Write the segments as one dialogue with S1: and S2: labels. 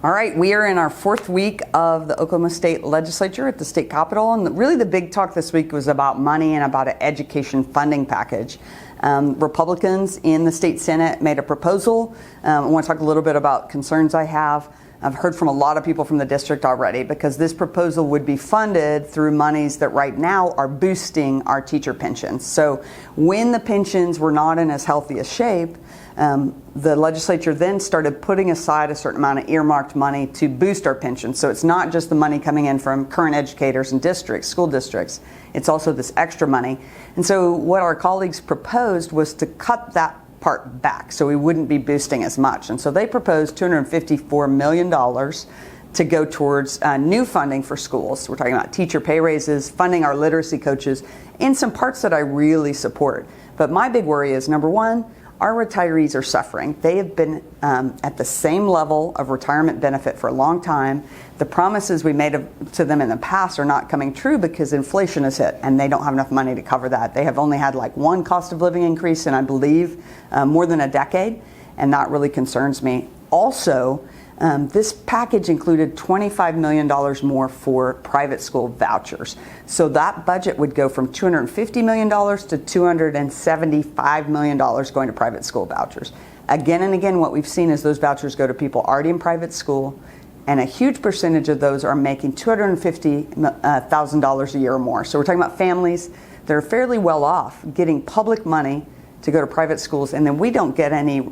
S1: All right, we are in our fourth week of the Oklahoma State Legislature at the state capitol, and really the big talk this week was about money and about an education funding package. Republicans in the state Senate made a proposal. I want to talk a little bit about concerns I have. I've heard from a lot of people from the district already because this proposal would be funded through monies that right now are boosting our teacher pensions. So when the pensions were not in as healthy a shape, the legislature then started putting aside a certain amount of earmarked money to boost our pensions. So it's not just the money coming in from current educators and districts, school districts, it's also this extra money. And so what our colleagues proposed was to cut that part back so we wouldn't be boosting as much. And so they proposed $254 million to go towards new funding for schools. We're talking about teacher pay raises, funding our literacy coaches, and some parts that I really support. But my big worry is, number one, our retirees are suffering. They have been at the same level of retirement benefit for a long time. The promises we made to them in the past are not coming true because inflation has hit and they don't have enough money to cover that. They have only had like one cost of living increase in, I believe, more than a decade, and that really concerns me. Also, this package included $25 million more for private school vouchers. So that budget would go from $250 million to $275 million going to private school vouchers. Again and again, what we've seen is those vouchers go to people already in private school, and a huge percentage of those are making $250,000 a year or more. So we're talking about families that are fairly well off getting public money to go to private schools, and then we don't get any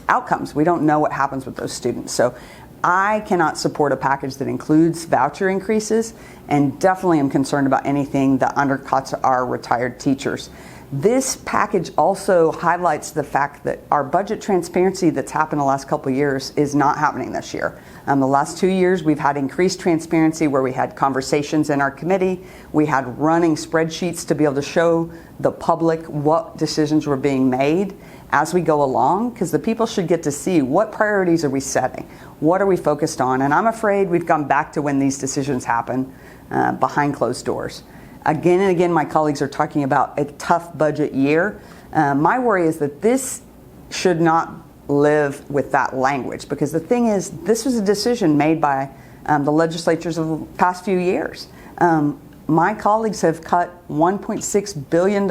S1: outcomes. We don't know what happens with those students. So I cannot support a package that includes voucher increases, and definitely am concerned about anything that undercuts our retired teachers. This package also highlights the fact that our budget transparency that's happened the last couple of years is not happening this year. The last 2 years we've had increased transparency where we had conversations in our committee, we had running spreadsheets to be able to show the public what decisions were being made as we go along, because the people should get to see what priorities are we setting, what are we focused on, and I'm afraid we've gone back to when these decisions happen behind closed doors. Again and again, my colleagues are talking about a tough budget year. My worry is that this should not live with that language, because the thing is, this was a decision made by the legislatures of the past few years. My colleagues have cut $1.6 billion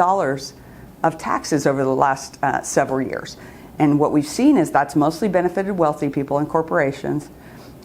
S1: of taxes over the last several years. And what we've seen is that's mostly benefited wealthy people and corporations.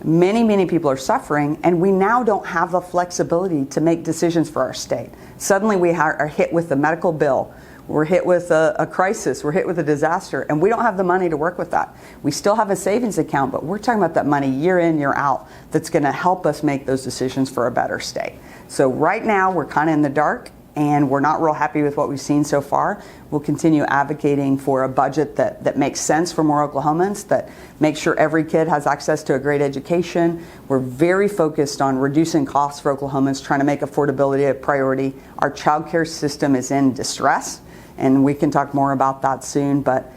S1: Many people are suffering, and we now don't have the flexibility to make decisions for our state. Suddenly we are hit with a medical bill, we're hit with a crisis, we're hit with a disaster, and we don't have the money to work with that. We still have a savings account, but we're talking about that money year in, year out that's going to help us make those decisions for a better state. So right now we're kind of in the dark, and we're not real happy with what we've seen so far. We'll continue advocating for a budget that makes sense for more Oklahomans, that makes sure every kid has access to a great education. We're very focused on reducing costs for Oklahomans, trying to make affordability a priority. Our child care system is in distress, and we can talk more about that soon. But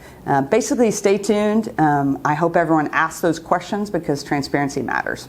S1: basically, stay tuned. I hope everyone asks those questions because transparency matters.